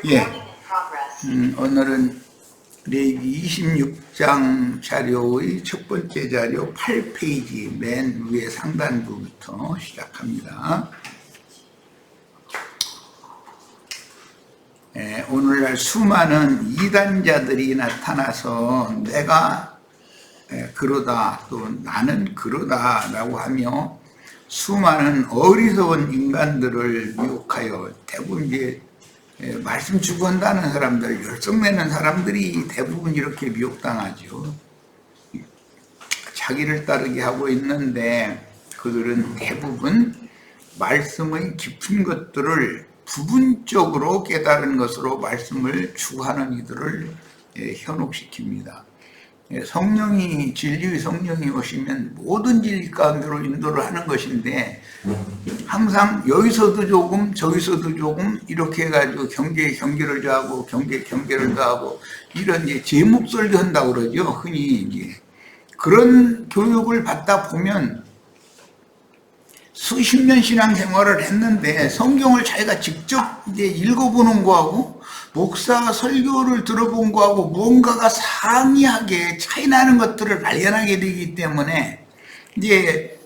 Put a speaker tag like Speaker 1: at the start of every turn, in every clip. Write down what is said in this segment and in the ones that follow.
Speaker 1: 예, 오늘은 레위기 26장 자료의 첫 번째 자료 8페이지 맨 위에 상단부부터 시작합니다. 오늘날 수많은 이단자들이 나타나서 내가 그러다 또 나는 그러다 라고 하며 수많은 어리석은 인간들을 미혹하여 대부분 이제 말씀 주관하는 사람들, 열성내는 사람들이 대부분 이렇게 미혹당하죠. 자기를 따르게 하고 있는데 그들은 대부분 말씀의 깊은 것들을 부분적으로 깨달은 것으로 말씀을 추구하는 이들을 현혹시킵니다. 성령이, 진리의 성령이 오시면 모든 진리 가운데로 인도를 하는 것인데 항상 여기서도 조금 저기서도 조금 이렇게 해가지고 경계를 더하고 경계를 더하고 이런 이제 제목설교 한다고 그러죠. 흔히 이제 그런 교육을 받다 보면 수십 년 신앙생활을 했는데 성경을 자기가 직접 이제 읽어보는 거하고 목사 설교를 들어본 거하고 무언가가 상이하게 차이나는 것들을 발견하게 되기 때문에 이제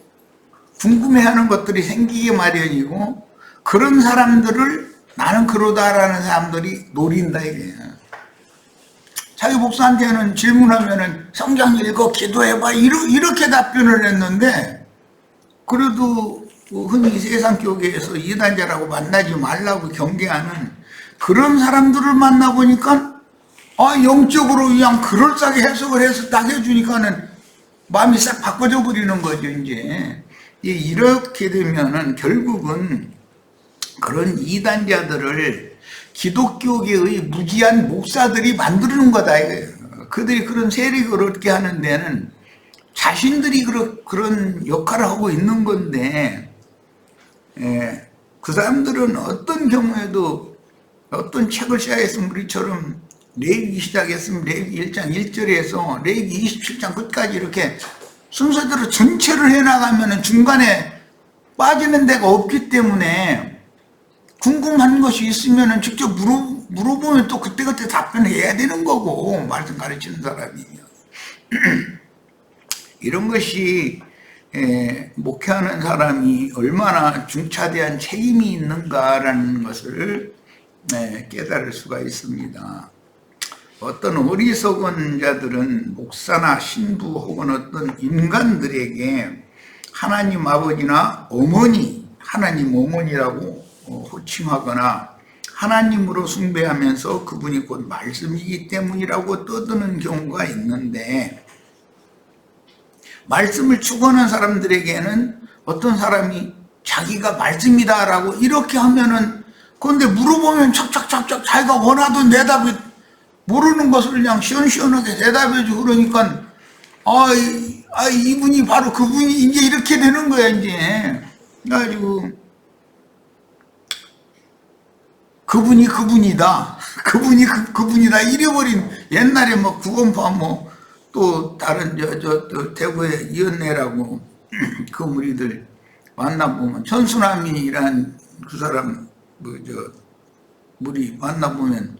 Speaker 1: 궁금해하는 것들이 생기게 마련이고 그런 사람들을 나는 그러다라는 사람들이 노린다 이거예요. 자기 목사한테는 질문하면은 성경 읽어 기도해봐 이렇게 답변을 했는데 그래도 흔히 세상 교계에서 이단자라고 만나지 말라고 경계하는 그런 사람들을 만나보니까 영적으로 그냥 그럴싸하게 해석을 해서 딱 해주니까는 마음이 싹 바꿔져 버리는 거죠. 이제 이렇게 되면은 결국은 그런 이단자들을 기독교계의 무지한 목사들이 만드는 거다 이거예요. 그들이 그런 세력을 얻게 하는 데는 자신들이 그런 역할을 하고 있는 건데 그 사람들은 어떤 경우에도 어떤 책을 시작했으면 우리처럼 레위기 시작했으면 레위기 1장 1절에서 레위기 27장 끝까지 이렇게 순서대로 전체를 해나가면 중간에 빠지는 데가 없기 때문에 궁금한 것이 있으면 직접 물어보면 또 그때그때 답변해야 되는 거고 말씀 가르치는 사람이 이런 것이 목회하는 사람이 얼마나 중차대한 책임이 있는가라는 것을 깨달을 수가 있습니다. 어떤 어리석은 자들은 목사나 신부 혹은 어떤 인간들에게 하나님 아버지나 어머니, 하나님 어머니라고 호칭하거나 하나님으로 숭배하면서 그분이 곧 말씀이기 때문이라고 떠드는 경우가 있는데 말씀을 추구하는 사람들에게는 어떤 사람이 자기가 말씀이다라고 이렇게 하면은 그런데 물어보면 착착착착 자기가 원하던 대답이 모르는 것을 그냥 시원시원하게 대답해주고 그러니까 이분이 바로 그분이 이제 이렇게 되는 거야 이제. 그래가지고 그분이 그분이다. 그분이 그분이다. 잃어버린 옛날에 뭐 구원파 또 다른 또 대구의 이은혜라고 그 무리들 만나보면 천수남이란 그 사람 무리 만나보면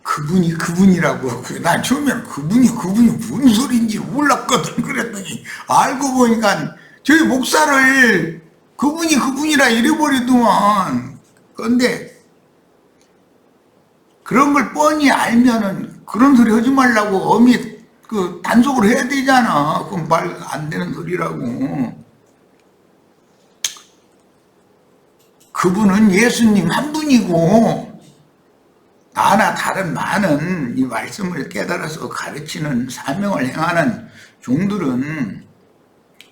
Speaker 1: 그분이 그분이라고 난 처음에는 그분이 무슨 소리인지 몰랐거든. 그랬더니 알고 보니까 저희 목사를 그분이 그분이라 잃어버리더만. 그런데 그런 걸 뻔히 알면은 그런 소리 하지 말라고 엄히 단속을 해야 되잖아. 그건 말 안 되는 소리라고. 그분은 예수님 한 분이고 나나 다른 많은 이 말씀을 깨달아서 가르치는 사명을 행하는 종들은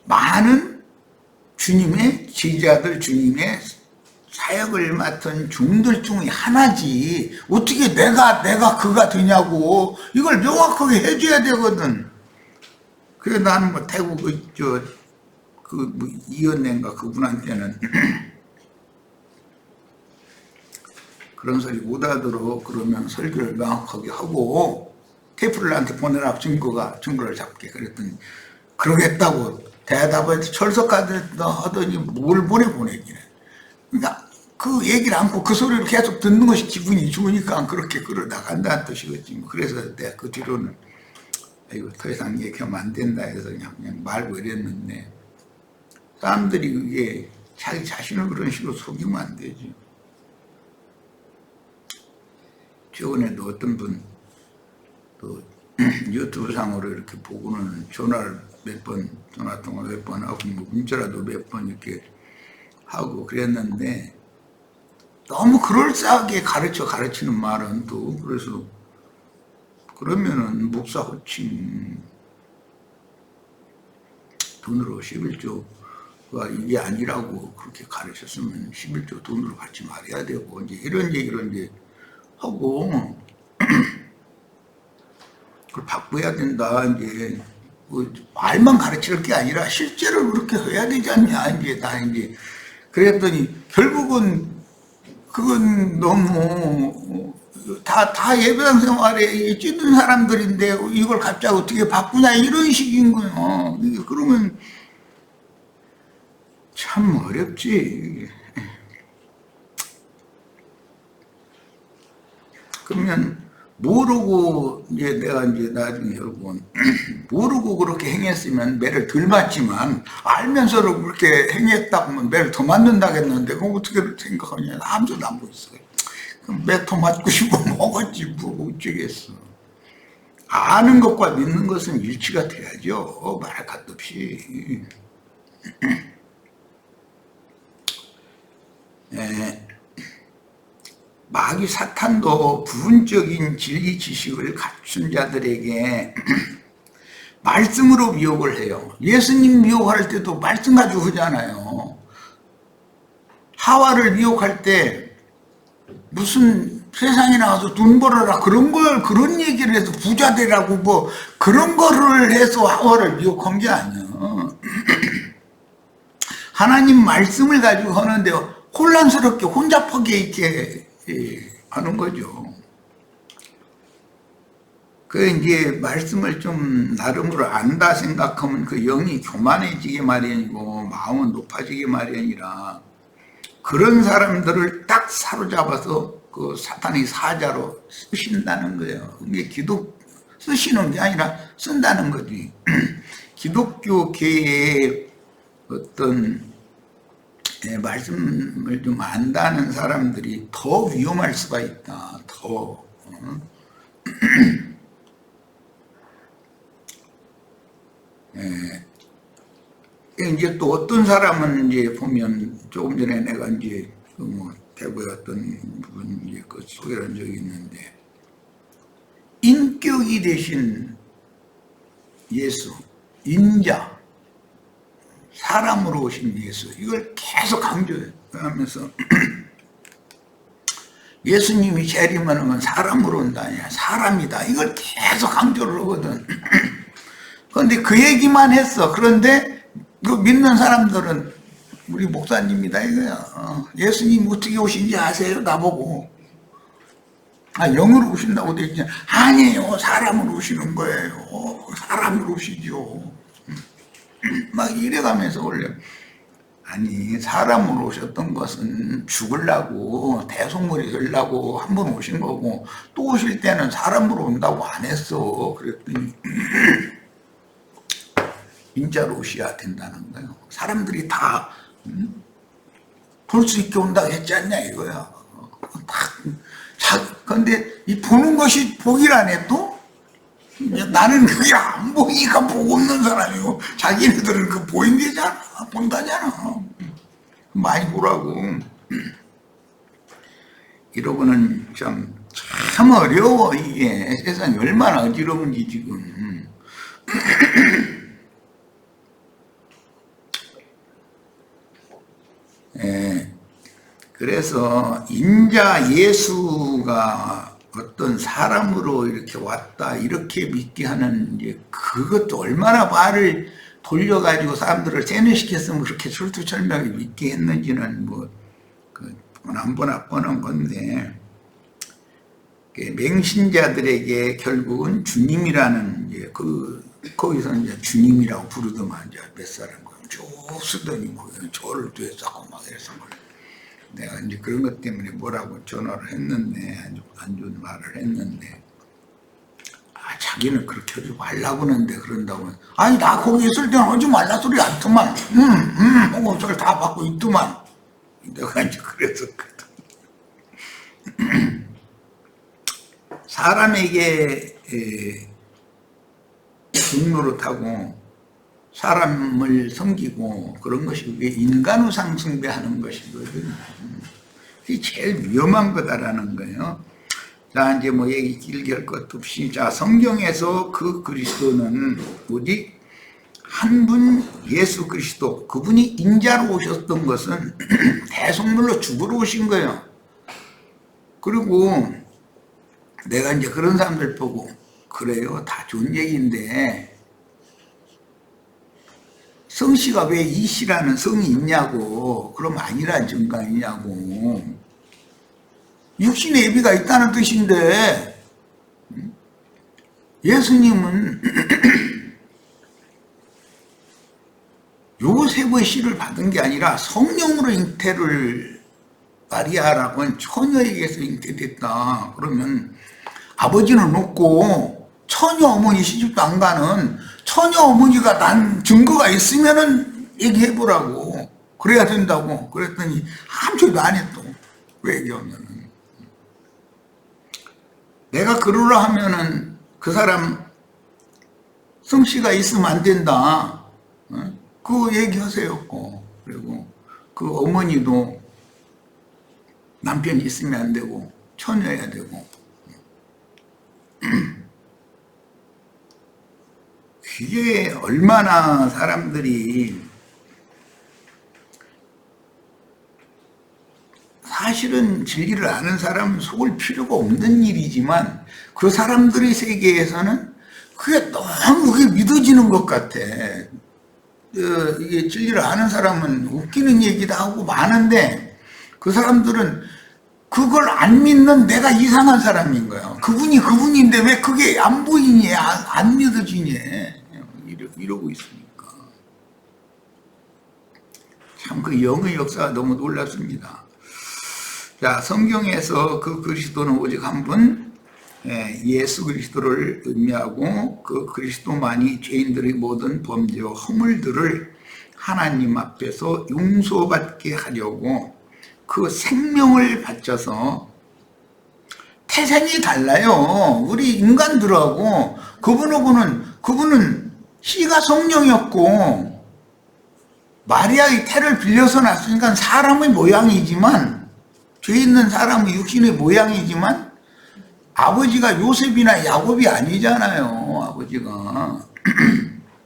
Speaker 1: 많은 주님의 제자들, 주님의 사역을 맡은 종들 중에 하나지 어떻게 내가 그가 되냐고 이걸 명확하게 해줘야 되거든. 그래 나는 태국 이은혜인가 그분한테는 그런 소리 못 알아들어. 그러면 설교를 명확하게 하고 테이프를 나한테 보내라 증거를 잡게. 그랬더니 그러겠다고 대답을 철석하더니 뭘 보내기래. 그러니까 그 얘기를 않고 그 소리를 계속 듣는 것이 기분이 좋으니까 그렇게 끌어나간다는 뜻이겠지. 뭐 그래서 내가 그 뒤로는 이거 더 이상 얘기하면 안 된다 해서 그냥 말고 이랬는데, 사람들이 그게 자기 자신을 그런 식으로 속이면 안 되지. 최근에도 어떤 분 또 유튜브 상으로 이렇게 보고는 전화 통화 몇 번 하고 뭐 문자라도 몇 번 이렇게 하고 그랬는데, 너무 그럴싸하게 가르치는 말은 또, 그래서 그러면은 목사 호칭 돈으로 11조가 이게 아니라고 그렇게 가르쳤으면 11조 돈으로 받지 말아야 되고, 이제 이런 얘기를 이제 하고 그걸 바꿔야 된다. 이제 뭐 말만 가르칠 게 아니라 실제로 그렇게 해야 되지 않냐. 이제 나 이제 그랬더니 결국은 그건 너무 다 예배당 생활에 찌든 사람들인데 이걸 갑자기 어떻게 바꾸냐 이런 식인 거예요. 그러면 참 어렵지. 그러면 모르고 이제 내가 이제 나중에 여러분 모르고 그렇게 행했으면 매를 덜 맞지만 알면서도 그렇게 행했다고 하면 매를 더 맞는다겠는데 그럼 어떻게 생각하냐. 아무도 안 보였어요. 그럼 매 더 맞고 싶어 먹었지 뭐 어쩌겠어. 아는 것과 믿는 것은 일치가 돼야죠. 말할 것도 없이. 네. 마귀 사탄도 부분적인 진리 지식을 갖춘 자들에게 말씀으로 미혹을 해요. 예수님 미혹할 때도 말씀 가지고 하잖아요. 하와를 미혹할 때 무슨 세상에 나와서 돈 벌어라 그런 얘기를 해서 부자 되라고 뭐 그런 거를 해서 하와를 미혹한 게 아니야. 하나님 말씀을 가지고 하는데 혼란스럽게 혼잡하게 이렇게 하는 거죠. 그 이제 말씀을 좀 나름으로 안다 생각하면 그 영이 교만해지게 마련이고 마음은 높아지게 마련이라, 그런 사람들을 딱 사로잡아서 그 사탄의 사자로 쓰신다는 거예요. 이게 쓰시는 게 아니라 쓴다는 거지. 기독교계의 어떤 말씀을 좀 안다는 사람들이 더 위험할 수가 있다. 더. 이제 또 어떤 사람은 이제 보면 조금 전에 내가 이제 그 뭐 대구에 어떤 분 이제 그 소개를 한 적이 있는데, 인격이 되신 예수, 인자, 사람으로 오신 예수, 이걸 계속 강조해요. 그러면서 예수님이 재림하는 사람으로 온다, 아니야 사람이다, 이걸 계속 강조를 하거든. 그런데 그 얘기만 했어. 그런데 그 믿는 사람들은 우리 목사님이다 이거야. 예수님 어떻게 오신지 아세요? 나보고. 영으로 오신다고 돼 있지. 아니에요, 사람으로 오시는 거예요. 사람으로 오시죠. 막 이래가면서 원래, 아니 사람으로 오셨던 것은 죽으려고 대속물이 되려고 한 번 오신 거고, 또 오실 때는 사람으로 온다고 안 했어. 그랬더니 인자로 오셔야 된다는 거예요. 사람들이 다 볼 수 있게 온다고 했지 않냐 이거야. 그런데 이 보는 것이 복이라네. 또 나는 그게 안 보이니까 보고 없는 사람이고, 자기네들은 그 보인대잖아, 본다잖아. 많이 보라고. 이러고는 참 어려워. 이게 세상이 얼마나 어지러운지 지금. 그래서 인자 예수가 어떤 사람으로 이렇게 왔다 이렇게 믿게 하는, 이제 그것도 얼마나 말을 돌려가지고 사람들을 세뇌시켰으면 그렇게 철두철미하게 믿게 했는지는 뭐 뻔한 건데, 맹신자들에게 결국은 주님이라는, 이제 거기서 이제 주님이라고 부르더만 이제 몇 사람 저 쓰더니 뭐 저를 뒤에 싸고 막 이래서 내가 이제 그런 것 때문에 뭐라고 전화를 했는데, 아주 안 좋은 말을 했는데, 자기는 그렇게 하지 말라고 하는데 그런다고. 아니, 나 거기 있을 때는 하지 말라 소리 안 더만. 하고 저를 다 받고 있더만. 내가 이제 그랬었거든. 사람에게 등노릇하고 사람을 섬기고 그런 것이 인간우상 숭배하는 것이거든. 그게 제일 위험한 거다라는 거예요. 자, 이제 뭐 얘기 길게 할 것도 없이, 자, 성경에서 그 그리스도는 오직 한 분 예수 그리스도, 그분이 인자로 오셨던 것은 대속물로 죽으러 오신 거예요. 그리고 내가 이제 그런 사람들 보고, 그래요, 다 좋은 얘기인데 성씨가 왜 이씨라는 성이 있냐고, 그럼 아니란 증거이냐고. 육신의 예비가 있다는 뜻인데, 예수님은 요셉의 씨를 받은 게 아니라 성령으로 잉태를, 마리아라고는 처녀에게서 잉태됐다. 그러면 아버지는 없고 처녀 어머니 시집도 안 가는 처녀 어머니가 난 증거가 있으면은 얘기해보라고. 그래야 된다고. 그랬더니 아무것도 안 했어. 왜 얘기하면은. 내가 그러라 하면은 그 사람 성씨가 있으면 안 된다. 그거 얘기하세요. 그리고 그 어머니도 남편이 있으면 안 되고 처녀여야 되고. 그게 얼마나 사람들이, 사실은 진리를 아는 사람은 속을 필요가 없는 일이지만 그 사람들의 세계에서는 그게 너무 그게 믿어지는 것 같아. 이게 진리를 아는 사람은 웃기는 얘기도 하고 많은데 그 사람들은 그걸 안 믿는 내가 이상한 사람인 거야. 그분이 그분인데 왜 그게 안 보이니, 안 믿어지니, 이러고 있으니까. 참 그 영의 역사가 너무 놀랍습니다. 자, 성경에서 그 그리스도는 오직 한 분, 예수 그리스도를 의미하고 그 그리스도만이 죄인들의 모든 범죄와 허물들을 하나님 앞에서 용서받게 하려고 그 생명을 바쳐서, 태생이 달라요. 우리 인간들하고. 그분은 씨가 성령이었고 마리아의 태를 빌려서 났으니까 사람의 모양이지만, 죄 있는 사람의 육신의 모양이지만 아버지가 요셉이나 야곱이 아니잖아요. 아버지가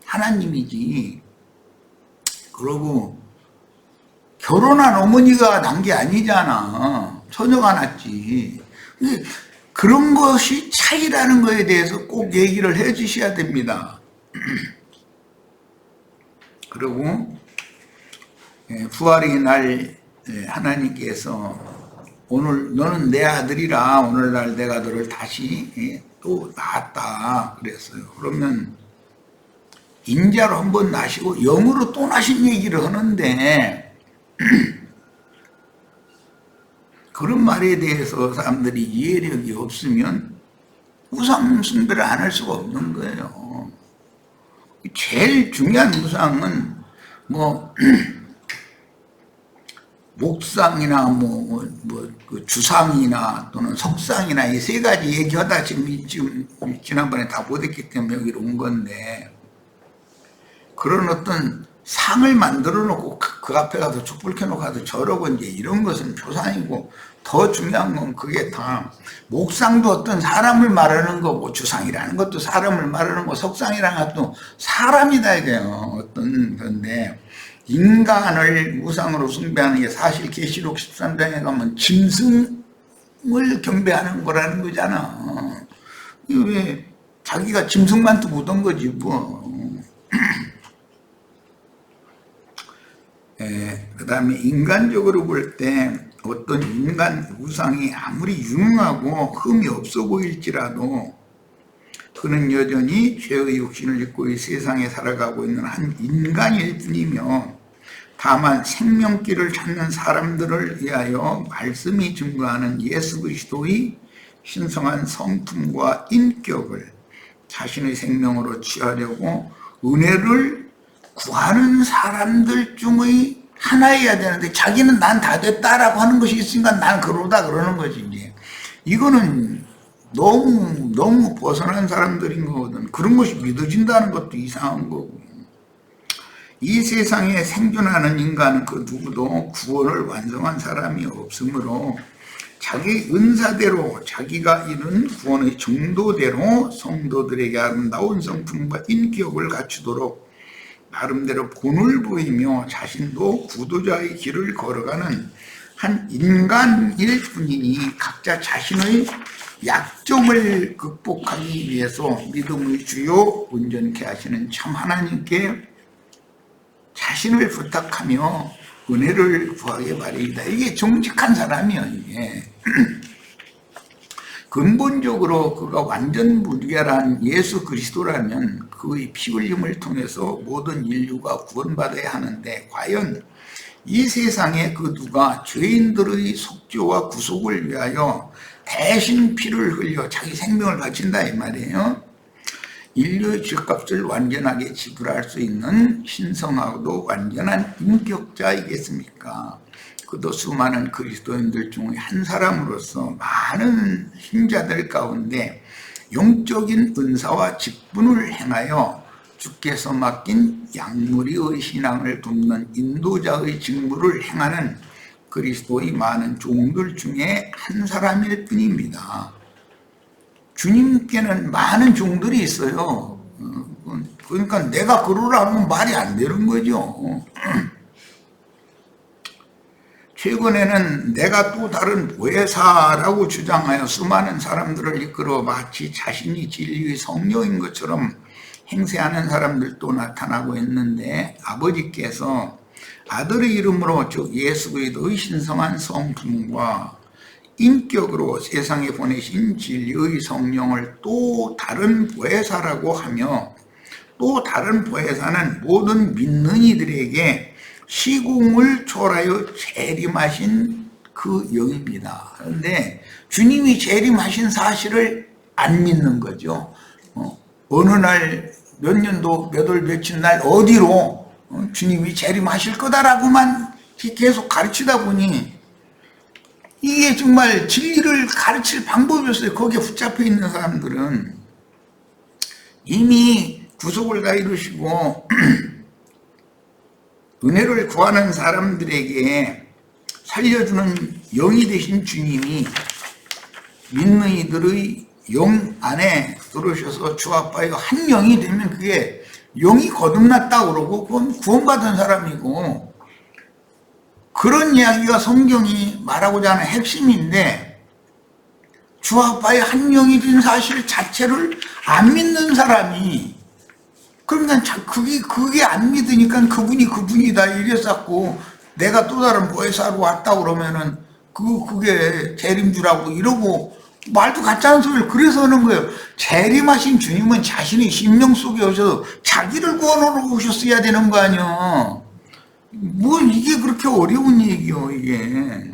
Speaker 1: 하나님이지. 그러고 결혼한 어머니가 난 게 아니잖아. 처녀가 났지. 그런 것이 차이라는 거에 대해서 꼭 얘기를 해 주셔야 됩니다. 그리고 부활의 날 하나님께서 오늘 너는 내 아들이라 오늘날 내가 너를 다시 또 낳았다 그랬어요. 그러면 인자로 한번 나시고 영으로 또 나신 얘기를 하는데 그런 말에 대해서 사람들이 이해력이 없으면 우상 숭배를 안 할 수가 없는 거예요. 제일 중요한 우상은 뭐 목상이나 그 주상이나 또는 석상이나 이 세 가지 얘기하다 지금 지난번에 다 못했기 때문에 여기로 온 건데, 그런 어떤 상을 만들어 놓고 그 앞에 가서 촛불 켜놓고 가서 저러고 이제 이런 것은 표상이고, 더 중요한 건 그게 다, 목상도 어떤 사람을 말하는 거고 주상이라는 것도 사람을 말하는 거, 석상이라는 것도 사람이다 이게요. 어떤 건데, 인간을 우상으로 숭배하는 게 사실 계시록 13장에 가면 짐승을 경배하는 거라는 거잖아. 왜 자기가 짐승만도 묻은 거지 뭐. 그 다음에 인간적으로 볼 때 어떤 인간 우상이 아무리 유능하고 흠이 없어 보일지라도 그는 여전히 죄의 육신을 입고 이 세상에 살아가고 있는 한 인간일 뿐이며 다만 생명길을 찾는 사람들을 위하여 말씀이 증거하는 예수 그리스도의 신성한 성품과 인격을 자신의 생명으로 취하려고 은혜를 구하는 사람들 중의 하나여야 되는데, 자기는 난 다 됐다라고 하는 것이 있으니까 난 그러다 그러는 거지. 이제 이거는 너무 벗어난 사람들인 거거든. 그런 것이 믿어진다는 것도 이상한 거고. 이 세상에 생존하는 인간은 그 누구도 구원을 완성한 사람이 없으므로 자기 은사대로 자기가 이룬 구원의 정도대로 성도들에게 아름다운 성품과 인격을 갖추도록 나름대로 본을 보이며 자신도 구도자의 길을 걸어가는 한 인간일 뿐이니, 각자 자신의 약점을 극복하기 위해서 믿음의 주요 온전케 하시는 참 하나님께 자신을 부탁하며 은혜를 구하게 바랍니다. 이게 정직한 사람이에요. 이게 근본적으로 그가 완전 무결한 예수 그리스도라면 그의 피 흘림을 통해서 모든 인류가 구원받아야 하는데, 과연 이 세상에 그 누가 죄인들의 속죄와 구속을 위하여 대신 피를 흘려 자기 생명을 바친다 이 말이에요. 인류의 죄값을 완전하게 지불할 수 있는 신성하고도 완전한 인격자이겠습니까? 그도 수많은 그리스도인들 중에 한 사람으로서 많은 신자들 가운데 영적인 은사와 직분을 행하여 주께서 맡긴 양무리의 신앙을 돕는 인도자의 직무를 행하는 그리스도의 많은 종들 중에 한 사람일 뿐입니다. 주님께는 많은 종들이 있어요. 그러니까 내가 그러라면 말이 안 되는 거죠. 최근에는 내가 또 다른 보혜사라고 주장하여 수많은 사람들을 이끌어 마치 자신이 진리의 성령인 것처럼 행세하는 사람들도 나타나고 있는데, 아버지께서 아들의 이름으로 즉 예수 그리스도의 신성한 성품과 인격으로 세상에 보내신 진리의 성령을 또 다른 보혜사라고 하며, 또 다른 보혜사는 모든 믿는 이들에게 시공을 초월하여 재림하신 그 영입니다. 그런데 주님이 재림하신 사실을 안 믿는 거죠. 어느 날 몇 년도 몇 월 며칠 날 어디로 주님이 재림하실 거다라고만 계속 가르치다 보니, 이게 정말 진리를 가르칠 방법이었어요. 거기에 붙잡혀 있는 사람들은 이미 구속을 다 이루시고 은혜를 구하는 사람들에게 살려주는 영이 되신 주님이 믿는 이들의 영 안에 들어오셔서 주 아빠여 한 영이 되면 그게 영이 거듭났다 그러고 그건 구원받은 사람이고, 그런 이야기가 성경이 말하고자 하는 핵심인데, 주 아빠의 한 영이 된 사실 자체를 안 믿는 사람이, 그러니까 그게 안 믿으니까 그분이 그분이다 이랬었고, 내가 또 다른 보혜사로 왔다 그러면은 그게 재림주라고 이러고 말도 같지 않은 소리를 그래서 하는 거예요. 재림하신 주님은 자신의 심령 속에 오셔서 자기를 구원하러 오셨어야 되는 거 아니야. 뭐 이게 그렇게 어려운 얘기요, 이게.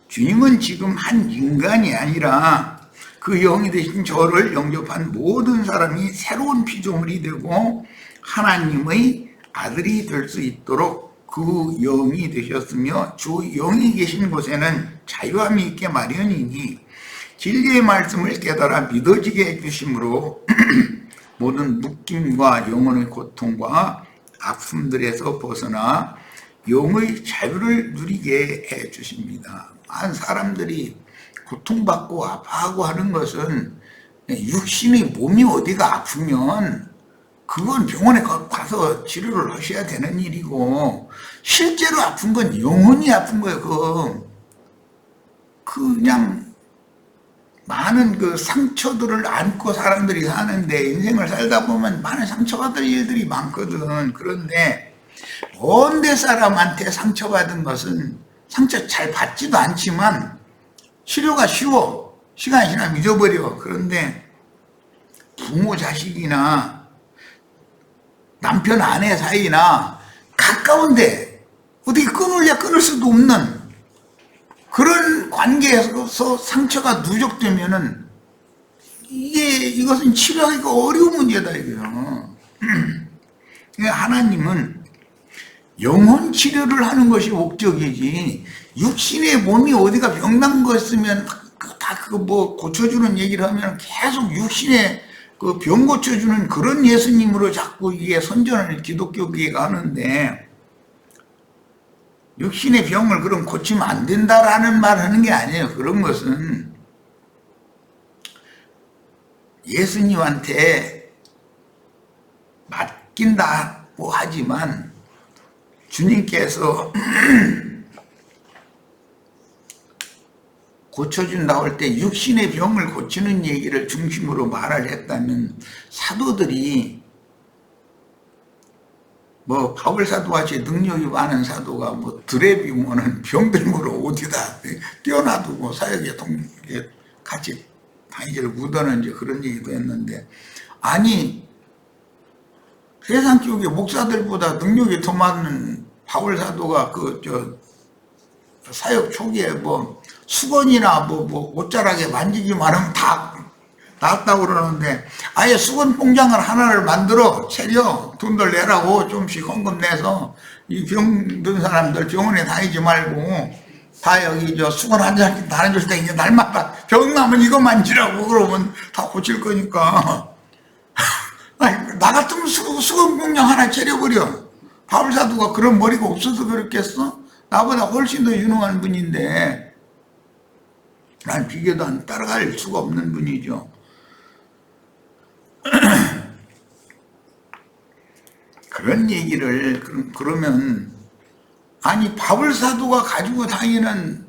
Speaker 1: 주님은 지금 한 인간이 아니라 그 영이 되신 저를 영접한 모든 사람이 새로운 피조물이 되고 하나님의 아들이 될 수 있도록 그 영이 되셨으며, 주 영이 계신 곳에는 자유함이 있게 마련이니 진리의 말씀을 깨달아 믿어지게 해주심으로 모든 묶임과 영혼의 고통과 아픔들에서 벗어나 영의 자유를 누리게 해주십니다. 많은 사람들이 고통받고 아파하고 하는 것은 육신의 몸이 어디가 아프면 그건 병원에 가서 치료를 하셔야 되는 일이고, 실제로 아픈 건 영혼이 아픈 거예요. 그냥 많은 그 상처들을 안고 사람들이 사는데, 인생을 살다 보면 많은 상처받을 일들이 많거든. 그런데 온데 사람한테 상처받은 것은 상처 잘 받지도 않지만 치료가 쉬워. 시간이 지나면 잊어버려. 그런데 부모 자식이나 남편 아내 사이나 가까운데 어떻게 끊을래 끊을 수도 없는 그런 관계에서 상처가 누적되면은 이것은 치료하기가 어려운 문제다 이거요. 하나님은 영혼 치료를 하는 것이 목적이지 육신의 몸이 어디가 병난 거 있으면 다 그거 뭐 고쳐주는 얘기를 하면 계속 육신의 그 병 고쳐주는 그런 예수님으로 자꾸 이게 선전을 기독교계가 하는데 육신의 병을 그럼 고치면 안 된다라는 말 하는 게 아니에요. 그런 것은 예수님한테 맡긴다고 하지만 주님께서 고쳐준다고 할 때 육신의 병을 고치는 얘기를 중심으로 말을 했다면 사도들이 뭐 바울사도같이 능력이 많은 사도가 뭐 드레비면은 병들므로 어디다 띄어놔두고 사역에 같이 다니지를 못하는지 그런 얘기도 했는데 아니 세상 교회 목사들보다 능력이 더 많은 바울사도가 사역 초기에 뭐 수건이나 뭐 옷자락에 만지기만 하면 다 낫다고 그러는데 아예 수건 공장을 하나를 만들어 차려 돈들 내라고 좀씩 헌금 내서 이 병든 사람들 병원에 다니지 말고 다 여기 수건 한 장씩 나눠줄 때 이제 날마다 병 나면 이거 만지라고 그러면 다 고칠 거니까 아니, 나 같으면 수건 공장 하나 차려버려. 바울사도가 그런 머리가 없어서 그렇겠어? 나보다 훨씬 더 유능한 분인데 난 비교도 안 따라갈 수가 없는 분이죠. 그런 얘기를 그러면 아니 바울사도가 가지고 다니는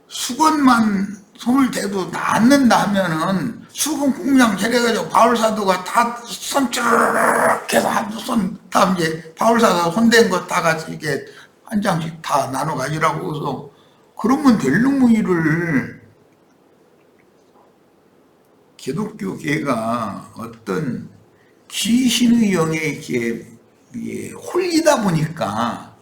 Speaker 1: 수건만 손을 대도 낫는다 하면은 수건 공장 차려가지고 바울사도가 다 손가락 해서 한 손 다 이제 바울사도가 손댄 거 다 같이 이렇게 한 장씩 다 나눠 가지라고 해서 그러면 될 놈의 기독교계가 어떤 귀신의 영에 이렇게 홀리다 보니까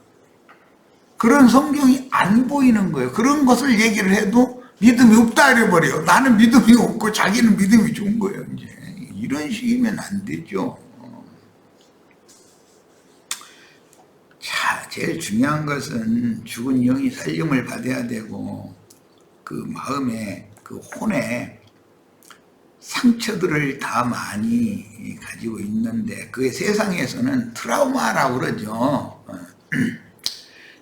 Speaker 1: 그런 성경이 안 보이는 거예요. 그런 것을 얘기를 해도 믿음이 없다 이래버려요. 나는 믿음이 없고 자기는 믿음이 좋은 거예요. 이제 이런 식이면 안 되죠. 자, 제일 중요한 것은 죽은 영이 살림을 받아야 되고 그 마음에 그 혼에 상처들을 다 많이 가지고 있는데 그게 세상에서는 트라우마라고 그러죠.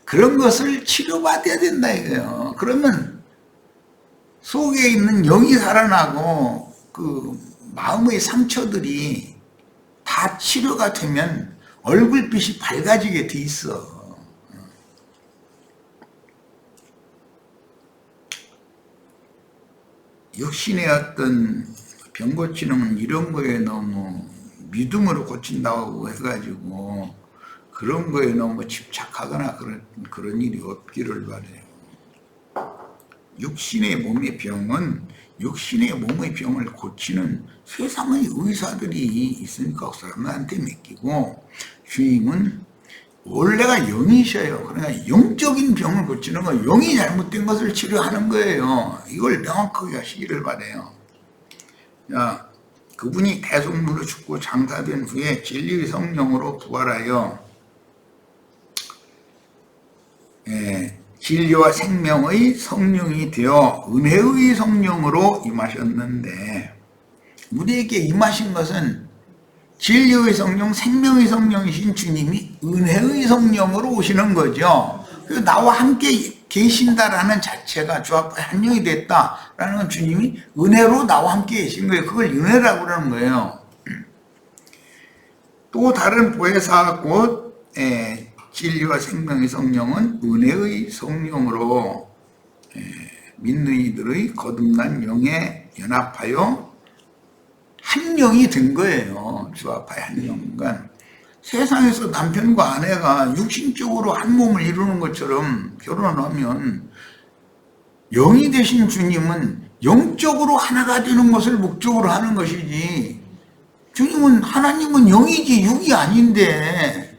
Speaker 1: 그런 것을 치료받아야 된다 이거예요. 그러면 속에 있는 영이 살아나고 그 마음의 상처들이 다 치료가 되면 얼굴빛이 밝아지게 돼 있어. 육신의 어떤 병 고치는 이런 거에 너무 믿음으로 고친다고 해가지고 그런 거에 너무 집착하거나 그런 일이 없기를 바래요. 육신의 몸의 병은 육신의 몸의 병을 고치는 세상의 의사들이 있으니까 그 사람한테 맡기고 주님은 원래가 영이셔요. 그러니까 영적인 병을 고치는 건 영이 잘못된 것을 치료하는 거예요. 이걸 명확하게 하시기를 바래요. 자, 그분이 대속물로 죽고 장사된 후에 진리의 성령으로 부활하여 진리와 생명의 성령이 되어 은혜의 성령으로 임하셨는데 우리에게 임하신 것은 진리의 성령, 생명의 성령이신 주님이 은혜의 성령으로 오시는 거죠. 그래서 나와 함께 계신다라는 자체가 주 앞에 한 영이 됐다라는 건 주님이 은혜로 나와 함께 계신 거예요. 그걸 은혜라고 그러는 거예요. 또 다른 보혜사 곧 진리와 생명의 성령은 은혜의 성령으로 믿는 이들의 거듭난 영에 연합하여 한 영이 된 거예요. 주 앞에 한 영. 그러니까 세상에서 남편과 아내가 육신적으로 한 몸을 이루는 것처럼 결혼하면 영이 되신 주님은 영적으로 하나가 되는 것을 목적으로 하는 것이지 주님은 하나님은 영이지 육이 아닌데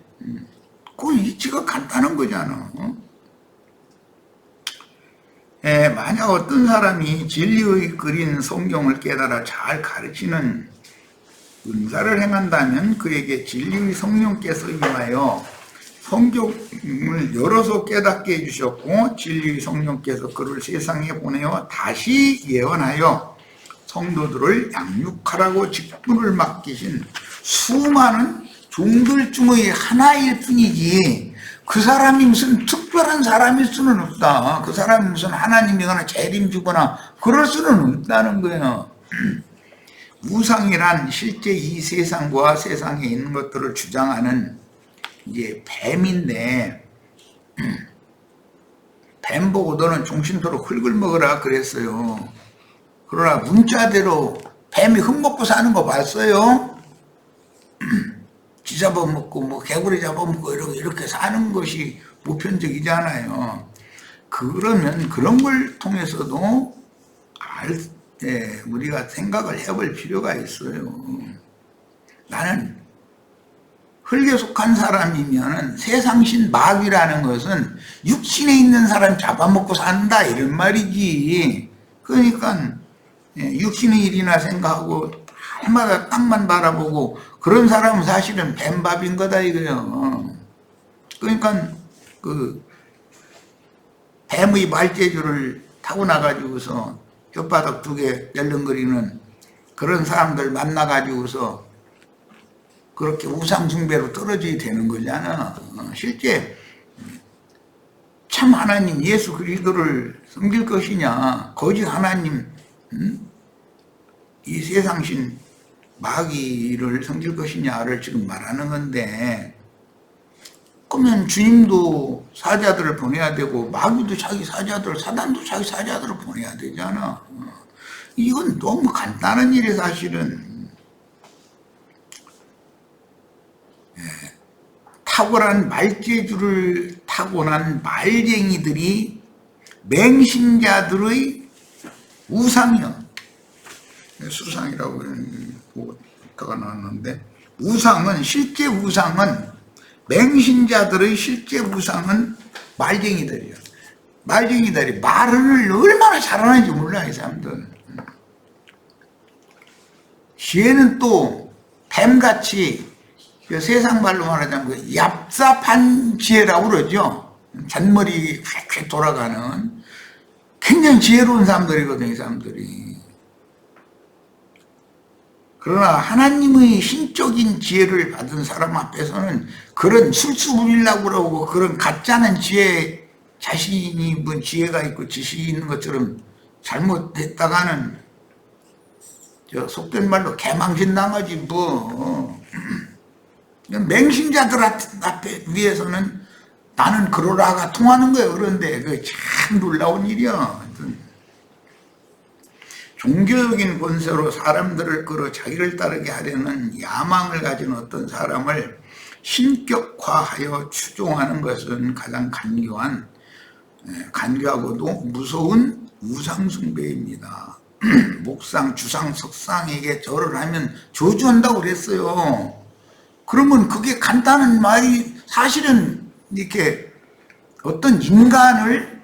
Speaker 1: 그 이치가 간단한 거잖아. 만약 어떤 사람이 진리의 그린 성경을 깨달아 잘 가르치는 은사를 행한다면 그에게 진리의 성령께서 임하여 성경을 열어서 깨닫게 해주셨고 진리의 성령께서 그를 세상에 보내어 다시 예언하여 성도들을 양육하라고 직분을 맡기신 수많은 종들 중의 하나일 뿐이지 그 사람이 무슨 특별한 사람일 수는 없다. 그 사람이 무슨 하나님이거나 재림주거나 그럴 수는 없다는 거예요. 우상이란 실제 이 세상과 세상에 있는 것들을 주장하는 이제 뱀인데 뱀 보고 너는 종신토록 흙을 먹으라 그랬어요. 그러나 문자대로 뱀이 흙 먹고 사는 거 봤어요? 쥐 잡아먹고 뭐 개구리 잡아먹고 이렇게 사는 것이 보편적이잖아요. 그러면 그런 걸 통해서도 우리가 생각을 해볼 필요가 있어요. 나는 흙에 속한 사람이면 세상신 마귀라는 것은 육신에 있는 사람 잡아먹고 산다 이런 말이지. 그러니까 육신의 일이나 생각하고 해마다 땅만 바라보고 그런 사람은 사실은 뱀밥인 거다 이거요. 그러니까 그 뱀의 말재주를 타고 나가지고서 혓바닥 2개 열렁거리는 그런 사람들 만나가지고서 그렇게 우상숭배로 떨어져야 되는 거잖아. 실제 참 하나님 예수 그리스도를 섬길 것이냐 거짓 하나님 이 세상신 마귀를 섬길 것이냐를 지금 말하는 건데 그러면 주님도 사자들을 보내야 되고 마귀도 자기 사자들 사단도 자기 사자들을 보내야 되잖아. 이건 너무 간단한 일이에요 사실은. 탁월한 말재주를 타고난 말쟁이들이 맹신자들의 우상이요. 수상이라고 보고가 나왔는데 우상은 실제 우상은 맹신자들의 실제 우상은 말쟁이들이요. 말쟁이들이 말을 얼마나 잘하는지 몰라 이 사람들. 지혜는 또 뱀같이 세상 말로 말하자면 그 얍삽한 지혜라고 그러죠. 잔머리 휙휙 돌아가는 굉장히 지혜로운 사람들이거든요 이 사람들이. 그러나 하나님의 신적인 지혜를 받은 사람 앞에서는 그런 술수 부리려고 그러고 그런 가짜는 지혜 자신이 뭐 지혜가 있고 지식이 있는 것처럼 잘못했다가는 저 속된 말로 개망신 당하지 뭐. 맹신자들 앞에 위해서는 나는 그러라가 통하는 거예요. 그런데 그 참 놀라운 일이야. 종교적인 본세로 사람들을 끌어 자기를 따르게 하려는 야망을 가진 어떤 사람을 신격화하여 추종하는 것은 가장 간교하고도 무서운 우상숭배입니다. 목상, 주상, 석상에게 절을 하면 저주한다고 그랬어요. 그러면 그게 간단한 말이 사실은 이렇게 어떤 인간을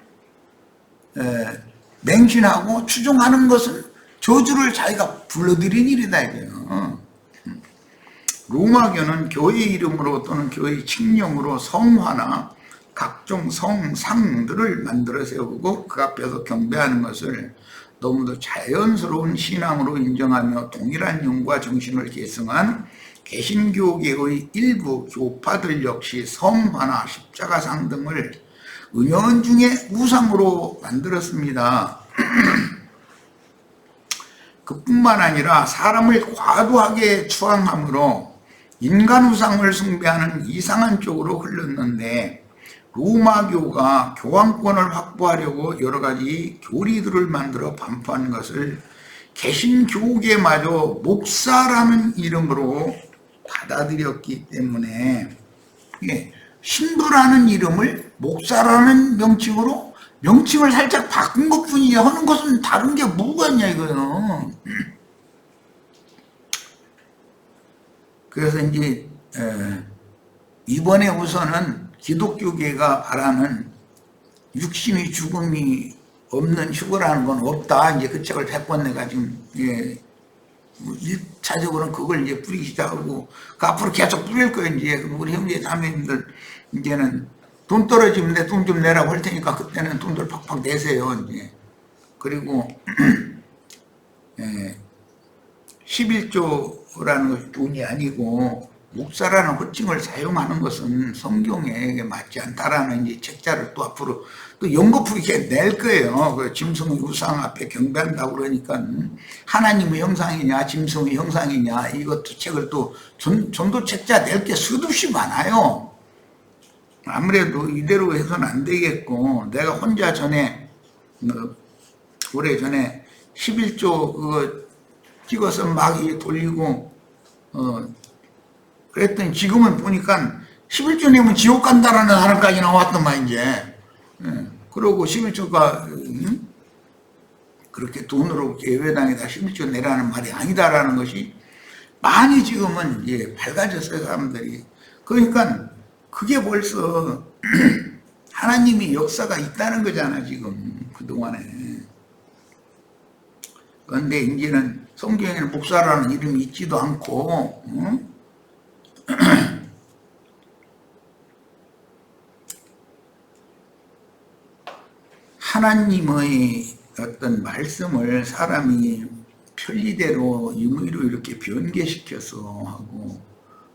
Speaker 1: 맹신하고 추종하는 것은 저주를 자기가 불러들인 일이다 이거예요. 로마교는 교회 이름으로 또는 교회 칙령으로 성화나 각종 성상들을 만들어 세우고 그 앞에서 경배하는 것을 너무도 자연스러운 신앙으로 인정하며 동일한 용과 정신을 계승한 개신교계의 일부 교파들 역시 성화나 십자가상 등을 은연중에 우상으로 만들었습니다. 그뿐만 아니라 사람을 과도하게 추앙함으로 인간 우상을 숭배하는 이상한 쪽으로 흘렀는데 로마교가 교황권을 확보하려고 여러 가지 교리들을 만들어 반포한 것을 개신교계마저 목사라는 이름으로 받아들였기 때문에 신부라는 이름을 목사라는 명칭을 살짝 바꾼 것뿐이지 하는 것은 다른 게 뭐가 있냐 이거요. 그래서 이제 이번에 우선은 기독교계가 바라는 육신의 죽음이 없는 휴거라는 건 없다. 이제 그 책을 100권 내가 지금 1차적으로는 그걸 이제 뿌리기 시작하고 그 앞으로 계속 뿌릴 거예요. 이제 우리 형제 자매님들 이제는 돈 떨어지면 내 돈 좀 내라고 할 테니까 그때는 돈들 팍팍 내세요. 이제 그리고 11조라는 것이 돈이 아니고 목사라는 호칭을 사용하는 것은 성경에 맞지 않다라는 이제 책자를 또 앞으로 또 연거푸 이렇게 낼 거예요. 그 짐승의 우상 앞에 경배한다고 그러니까 하나님의 형상이냐 짐승의 형상이냐 이것도 책을 또 전도 책자 낼 게 수없이 많아요. 아무래도 이대로 해서는 안 되겠고 내가 혼자 전에 오래전에 11조 그거 찍어서 막 돌리고 그랬더니 지금은 보니까 11조 내면 지옥 간다라는 하나까지 나왔더만 이제. 그러고 11조가 그렇게 돈으로 예배당에다 11조 내라는 말이 아니다라는 것이 많이 지금은 밝아졌어요 사람들이. 그러니까 그게 벌써 하나님의 역사가 있다는 거잖아 지금 그동안에. 그런데 이제는 성경에는 목사라는 이름이 있지도 않고 하나님의 어떤 말씀을 사람이 편리대로 임의로 이렇게 변개시켜서 하고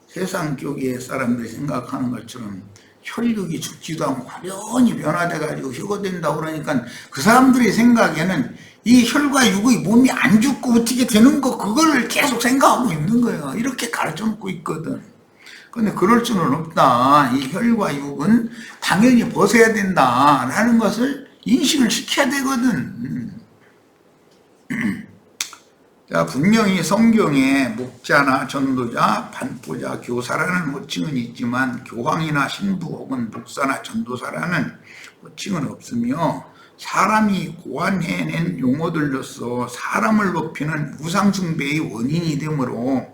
Speaker 1: 세상 교계 사람들이 생각하는 것처럼 혈육이 죽지도 않고 화려히 변화돼 가지고 휴거된다고 그러니까 그 사람들의 생각에는 이 혈과 육의 몸이 안 죽고 어떻게 되는 거 그걸 계속 생각하고 있는 거예요. 이렇게 가르쳐 놓고 있거든. 근데 그럴 수는 없다. 이 혈과 육은 당연히 벗어야 된다라는 것을 인식을 시켜야 되거든. 자, 분명히 성경에 목자나 전도자, 반포자, 교사라는 호칭은 있지만 교황이나 신부 혹은 목사나 전도사라는 호칭은 없으며 사람이 고안해낸 용어들로서 사람을 높이는 우상숭배의 원인이 되므로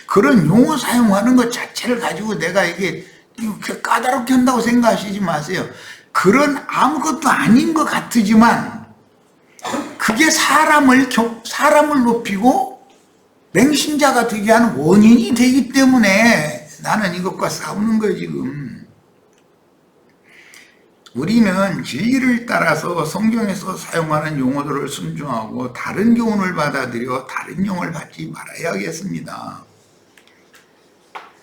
Speaker 1: 그런 용어 사용하는 것 자체를 가지고 내가 이게 이렇게 까다롭게 한다고 생각하시지 마세요. 그런 아무것도 아닌 것 같으지만 그게 사람을 높이고 맹신자가 되게 하는 원인이 되기 때문에 나는 이것과 싸우는 거예요 지금. 우리는 진리를 따라서 성경에서 사용하는 용어들을 순종하고 다른 교훈을 받아들여 다른 용어를 받지 말아야겠습니다.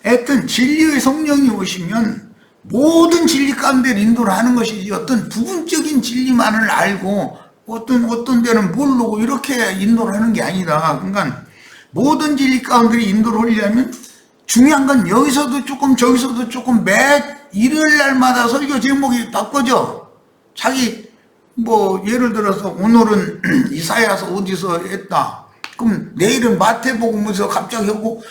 Speaker 1: 하여튼 진리의 성령이 오시면 모든 진리 가운데 인도를 하는 것이지 어떤 부분적인 진리만을 알고 어떤 데는 모르고 이렇게 인도를 하는 게 아니다. 그러니까 모든 진리 가운데 인도를 하려면 중요한 건 여기서도 조금 저기서도 조금 매 일요일 날마다 설교 제목이 바꿔져. 자기 예를 들어서 오늘은 이사야서 어디서 했다. 그럼 내일은 마태복음에서 갑자기 하고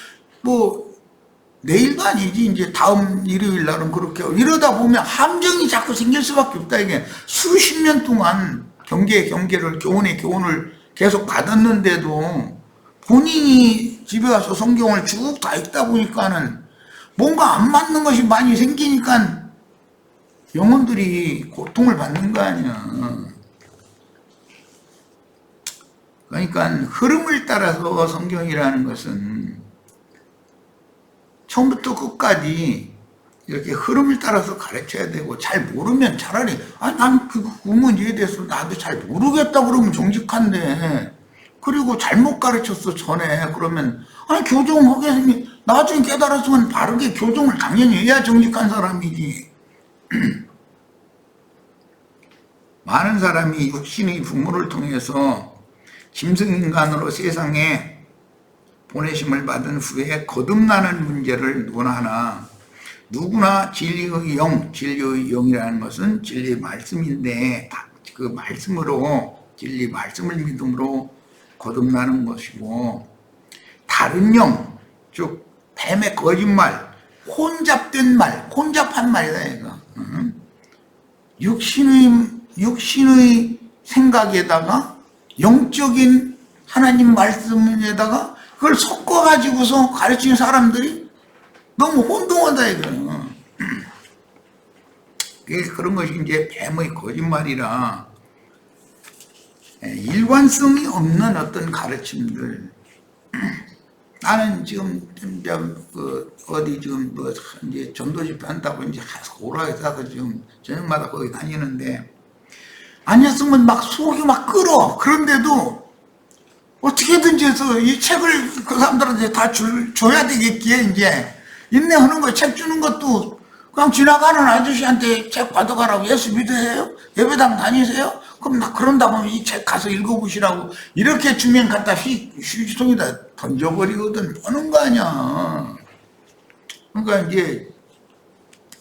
Speaker 1: 내일도 아니지 이제 다음 일요일 날은 그렇게 하고 이러다 보면 함정이 자꾸 생길 수밖에 없다. 이게 수십 년 동안 경계를 교훈의 교훈을 계속 받았는데도 본인이 집에 가서 성경을 쭉 다 읽다 보니까는 뭔가 안 맞는 것이 많이 생기니까 영혼들이 고통을 받는 거 아니야. 그러니까 흐름을 따라서 성경이라는 것은 처음부터 끝까지 이렇게 흐름을 따라서 가르쳐야 되고 잘 모르면 차라리 난 그 문제에 대해서 나도 잘 모르겠다 그러면 정직한데 그리고 잘못 가르쳤어 전에 그러면 교정하겠으니 나중에 깨달았으면 바르게 교정을 당연히 해야 정직한 사람이지. 많은 사람이 육신의 부모를 통해서 짐승인간으로 세상에 보내심을 받은 후에 거듭나는 문제를 논하나 누구나 진리의 영이라는 것은 진리의 말씀인데 그 말씀으로 진리 말씀을 믿음으로 거듭나는 것이고 다른 영, 즉 뱀의 거짓말, 혼잡한 말이다 이거. 육신의 생각에다가 영적인 하나님 말씀에다가 그걸 섞어가지고서 가르치는 사람들이 너무 혼동하다 이거는. 그런 것이 이제 뱀의 거짓말이라 일관성이 없는 어떤 가르침들. 나는 지금 어디 지금 뭐 이제 전도 집회 한다고 이제 오라에서 지금 저녁마다 거기 다니는데 아니었으면 막 속이 막 끓어. 그런데도 어떻게든지 해서 이 책을 그 사람들한테 다 줘야 되겠기에 이제 인내하는 거, 책 주는 것도 그냥 지나가는 아저씨한테 책 받아가라고. 예수 믿으세요? 예배당 다니세요? 그럼 나 그런다고 하면 이 책 가서 읽어보시라고 이렇게 주면 갖다 휴지통에다 던져버리거든. 뻔한 거 아니야. 그러니까 이제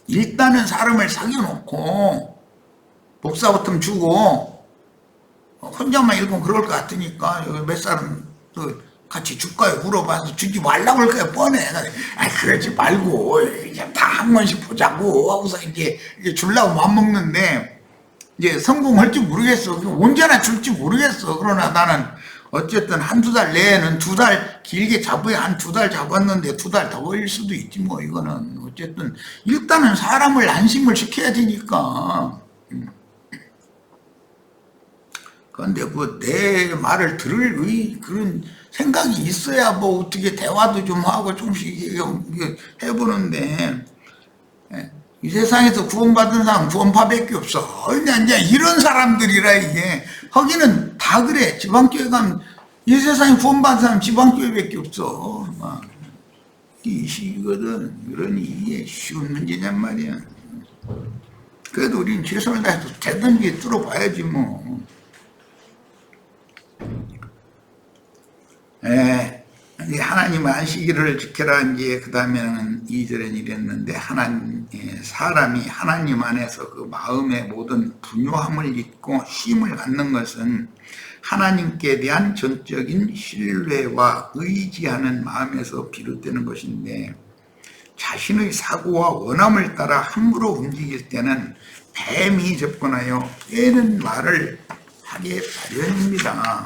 Speaker 1: 일단은 사람을 사귀어놓고 복사 버튼 주고 혼자만 읽으면 그럴 것 같으니까 여기 몇 사람 또 같이 줄까요? 물어봐서 주지 말라고 할 거야. 뻔해. 아니 그러지 말고 이제 다 한 번씩 보자고 하고서 이제 주려고 맘먹는데 이제 성공할지 모르겠어. 언제나 줄지 모르겠어. 그러나 나는 어쨌든 한두 달 내에는 2달 길게 잡아야 한 2달 잡았는데 2달 더 걸릴 수도 있지 뭐. 이거는 어쨌든 일단은 사람을 안심을 시켜야 되니까. 그런데 뭐 내 말을 들을 그런 생각이 있어야 뭐 어떻게 대화도 좀 하고 좀씩 해보는데 이 세상에서 구원받은 사람 구원파밖에 없어. 이제 이런 사람들이라 이게 거기는 다 그래. 지방교회 가면 이 세상에 구원받은 사람 지방교회밖에 없어. 이 시거든. 그러니 이게 쉬운 문제냔 말이야. 그래도 우린 최선을 다해서 되든지 뚫어봐야지 뭐. 하나님의 안식일을 지켜라. 이제 그 다음에는 2절엔 이랬는데 사람이 하나님 안에서 그 마음의 모든 분요함을 잊고 쉼을 갖는 것은 하나님께 대한 전적인 신뢰와 의지하는 마음에서 비롯되는 것인데 자신의 사고와 원함을 따라 함부로 움직일 때는 뱀이 접근하여 깨는 말을 하게 마련입니다.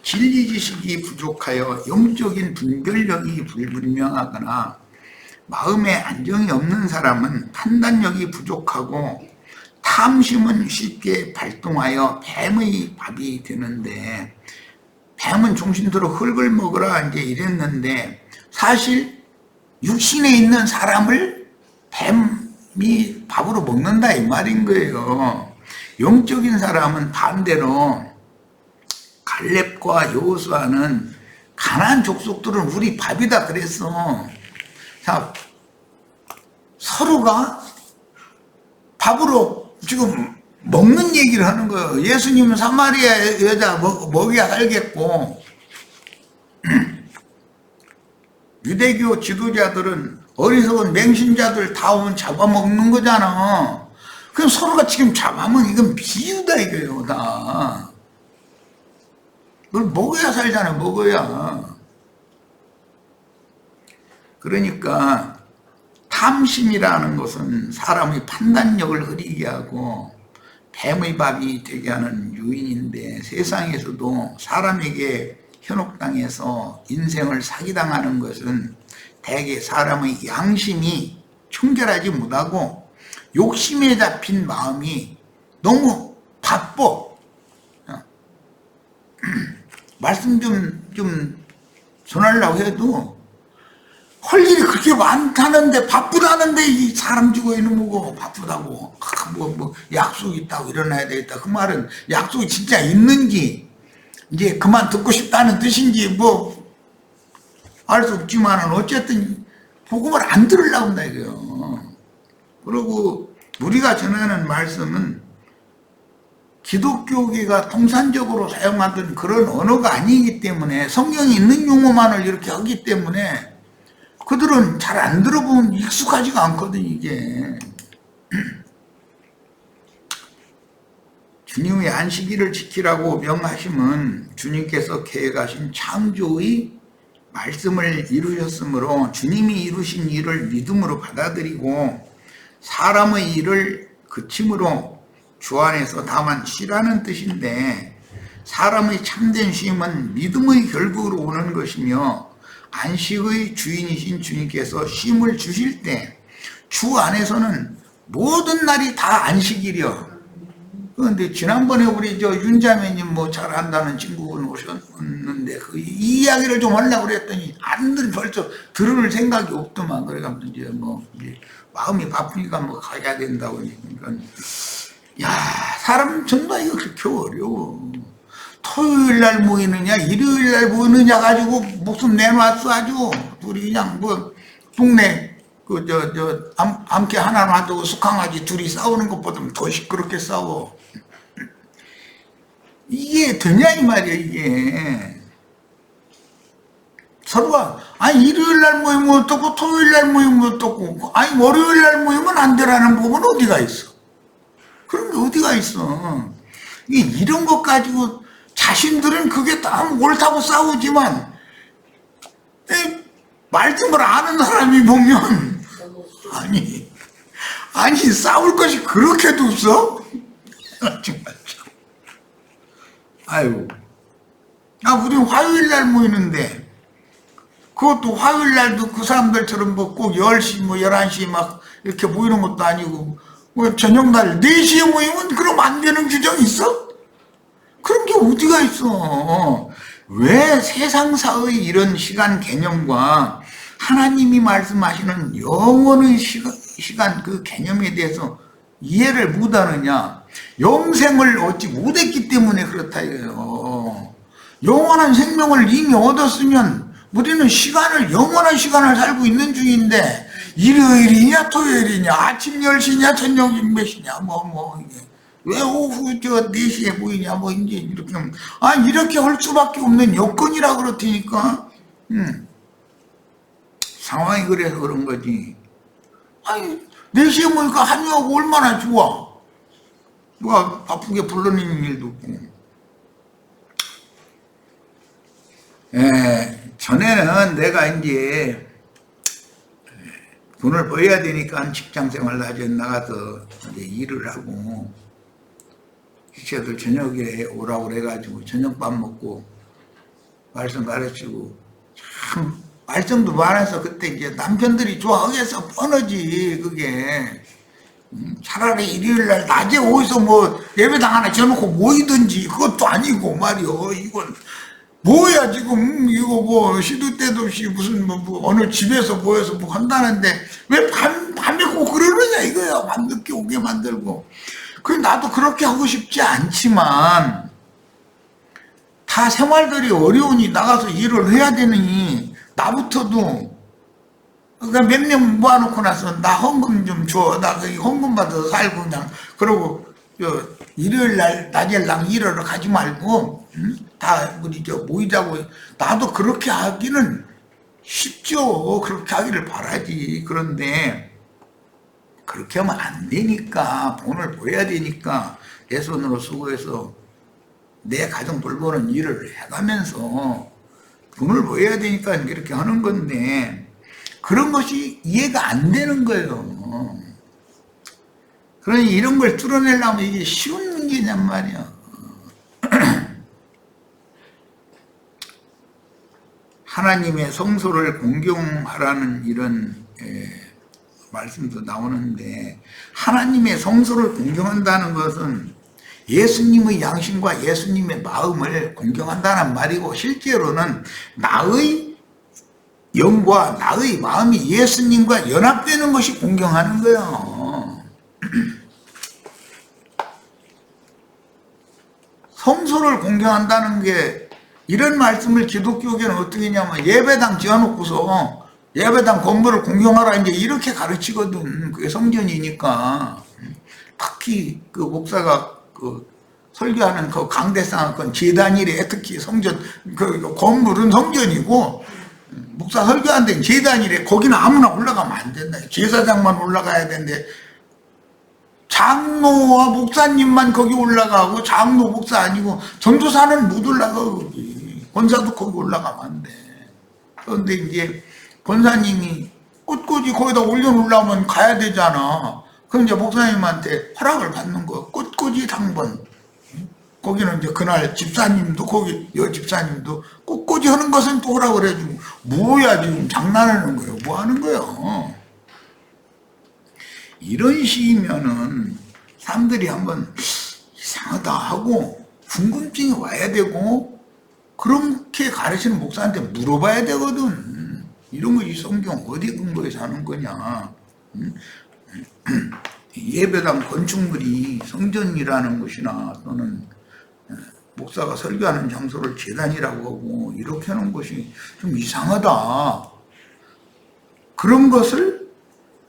Speaker 1: 진리 지식이 부족하여 영적인 분별력이 불분명하거나 마음에 안정이 없는 사람은 판단력이 부족하고 탐심은 쉽게 발동하여 뱀의 밥이 되는데, 뱀은 종신토로 흙을 먹으라 이제 이랬는데 사실 육신에 있는 사람을 뱀이 밥으로 먹는다 이 말인 거예요. 영적인 사람은 반대로 갈렙과 여호수아는 가나안 족속들은 우리 밥이다 그랬어. 자, 서로가 밥으로 지금 먹는 얘기를 하는 거예요. 예수님은 사마리아 여자 먹여야 살겠고 유대교 지도자들은 어리석은 맹신자들 다 오면 잡아먹는 거잖아. 그럼 서로가 지금 잡아먹으면 이건 비유다 이거예요. 다 뭘 먹어야 살잖아. 먹어야. 그러니까 탐심이라는 것은 사람의 판단력을 흐리게 하고 뱀의 밥이 되게 하는 요인인데, 세상에서도 사람에게 현혹당해서 인생을 사기당하는 것은 대개 사람의 양심이 청결하지 못하고 욕심에 잡힌 마음이 너무 바빠. 말씀 좀 전하려고 해도 할 일이 그렇게 많다는데, 바쁘다는데 이 사람 주고 있는 거고 바쁘다고 뭐 약속 있다고 일어나야 되겠다. 그 말은 약속이 진짜 있는지 이제 그만 듣고 싶다는 뜻인지 뭐 알 수 없지만은 어쨌든 복음을 안 들으려고 한다 이거요. 그리고 우리가 전하는 말씀은 기독교계가 통산적으로 사용하던 그런 언어가 아니기 때문에, 성경이 있는 용어만을 이렇게 하기 때문에 그들은 잘 안 들어보면 익숙하지가 않거든 이게. 주님의 안식일을 지키라고 명하심은 주님께서 계획하신 창조의 말씀을 이루셨으므로 주님이 이루신 일을 믿음으로 받아들이고 사람의 일을 그침으로 주 안에서 다만 쉬라는 뜻인데, 사람의 참된 쉼은 믿음의 결국으로 오는 것이며 안식의 주인이신 주님께서 쉼을 주실 때 주 안에서는 모든 날이 다 안식이려. 그런데 지난번에 우리 저 윤자매님 뭐 잘한다는 친구분 오셨는데 이 이야기를 좀 하려고 그랬더니 안들 벌써 들을 생각이 없더만. 그래가지고 이제 뭐 이제 마음이 바쁘니까 뭐 가야 된다고. 그러니까 야, 사람 정말 이거 그렇게 어려워. 토요일 날 모이느냐 일요일 날 모이느냐 가지고 목숨 내놨어. 아주 둘이 그냥 뭐 동네 암캐 하나 놔두고 숙항아지 둘이 싸우는 것보다 더 시끄럽게 싸워. 이게 되냐 이 말이야. 이게 서로가 아니 일요일 날 모이면 어떻고 토요일 날 모이면 어떻고 아니 월요일 날 모이면 안 되라는 법은 어디가 있어. 그런 게 어디가 있어. 이런 것 가지고 자신들은 그게 다 옳다고 싸우지만 말씀을 아는 사람이 보면 아니 싸울 것이 그렇게도 없어? 정말 참. 아이고. 우리 화요일 날 모이는데 그것도 화요일 날도 그 사람들처럼 뭐 꼭 10시 뭐 11시 막 이렇게 모이는 것도 아니고 뭐 저녁날 4시에 모이면 그럼 안 되는 규정이 있어? 그런 게 어디가 있어. 왜 세상사의 이런 시간 개념과 하나님이 말씀하시는 영원의 시간 그 개념에 대해서 이해를 못하느냐. 영생을 얻지 못했기 때문에 그렇다 이거예요. 영원한 생명을 이미 얻었으면 우리는 영원한 시간을 살고 있는 중인데 일요일이냐 토요일이냐 아침 10시냐 저녁 몇 시냐 이게 왜 오후 4시에 보이냐 이제 이렇게 이렇게 할 수밖에 없는 여건이라 그렇다니까. 상황이 그래서 그런 거지. 4시에 모이니까 합류하고 얼마나 좋아. 누가 바쁘게 불러내는 일도 없고. 전에는 내가 이제 돈을 벌어야 되니까 직장생활 나가서 이제 일을 하고 기체들 저녁에 오라고 그래가지고 저녁밥 먹고 말씀 가르치고 참 말씀도 많아서 그때 이제 남편들이 좋아하겠어 뻔하지 그게. 차라리 일요일날 낮에 어디서 뭐 예배당 하나 지어놓고 모이든지 그것도 아니고 말이요. 이건 뭐야 지금 이거 뭐 시도 때도 없이 무슨 뭐 어느 집에서 모여서 뭐 한다는데 왜 밤에 꼭 그러느냐 이거야. 밤늦게 오게 만들고. 나도 그렇게 하고 싶지 않지만 다 생활들이 어려우니 나가서 일을 해야 되느니 나부터도 그러니까 몇 명 모아놓고 나서 나 헌금 좀 줘. 나 헌금 받아서 살고 그냥 그러고 일요일 날 낮에랑 일하러 가지 말고 다 우리 모이자고. 나도 그렇게 하기는 쉽죠. 그렇게 하기를 바라지. 그런데 그렇게 하면 안 되니까 돈을 벌어야 되니까 내 손으로 수고해서 내 가정 돌보는 일을 해가면서 돈을 벌어야 되니까 이렇게 하는 건데 그런 것이 이해가 안 되는 거예요. 그러니 이런 걸 뚫어내려면 이게 쉬운 문제냔 말이야. 하나님의 성소를 공경하라는 이런 말씀도 나오는데 하나님의 성소를 공경한다는 것은 예수님의 양심과 예수님의 마음을 공경한다는 말이고 실제로는 나의 영과 나의 마음이 예수님과 연합되는 것이 공경하는 거예요. 성소를 공경한다는 게 이런 말씀을 기독교계는 어떻게 했냐면 예배당 지어놓고서 예배당 건물을 공경하라 이제 이렇게 가르치거든. 그게 성전이니까. 특히 그 목사가 그 설교하는 그 강대상 건 제단일에 특히 성전 그 건물은 성전이고 목사 설교하는 데는 제단일에 거기는 아무나 올라가면 안 된다. 제사장만 올라가야 되는데 장로와 목사님만 거기 올라가고 장로 목사 아니고 전도사는 못 올라가. 거기 권사도 거기 올라가면 안 돼. 그런데 이제 권사님이 꿋꿋이 거기다 올려놓으려면 가야 되잖아. 그럼 이제 목사님한테 허락을 받는 거야. 꿋꿋이 당번. 거기는 이제 그날 집사님도 거기 여 집사님도 꿋꿋이 하는 것은 또 오라 그래가지고 뭐야 지금 장난하는 거예요? 뭐 하는 거예요? 이런 식이면은 사람들이 한번 이상하다 하고 궁금증이 와야 되고 그렇게 가르치는 목사한테 물어봐야 되거든. 이런 것이 성경 어디 근거해서 하는 거냐? 예배당 건축물이 성전이라는 것이나 또는 목사가 설교하는 장소를 제단이라고 하고 이렇게 하는 것이 좀 이상하다. 그런 것을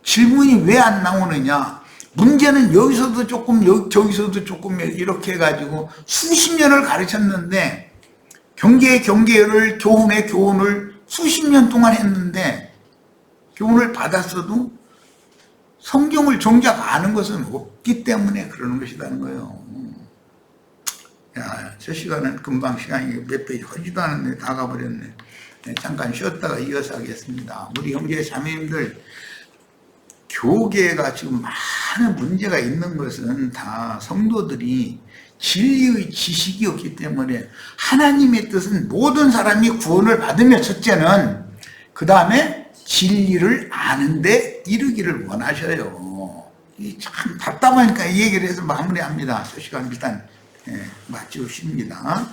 Speaker 1: 질문이 왜 안 나오느냐? 문제는 여기서도 조금 저기서도 조금 이렇게 해가지고 수십 년을 가르쳤는데 경계의 경계를 교훈의 교훈을 수십 년 동안 했는데 교훈을 받았어도 성경을 정작 아는 것은 없기 때문에 그러는 것이라는 거예요. 야, 저 시간은 금방 시간이 몇 페이지 하지도 않았는데 다 가버렸네. 잠깐 쉬었다가 이어서 하겠습니다. 우리 형제 자매님들, 교계가 지금 많은 문제가 있는 것은 다 성도들이 진리의 지식이 없기 때문에 하나님의 뜻은 모든 사람이 구원을 받으며 첫째는 그 다음에 진리를 아는데 이르기를 원하셔요. 참 답답하니까 이 얘기를 해서 마무리합니다. 저 시간 일단 마치십니다.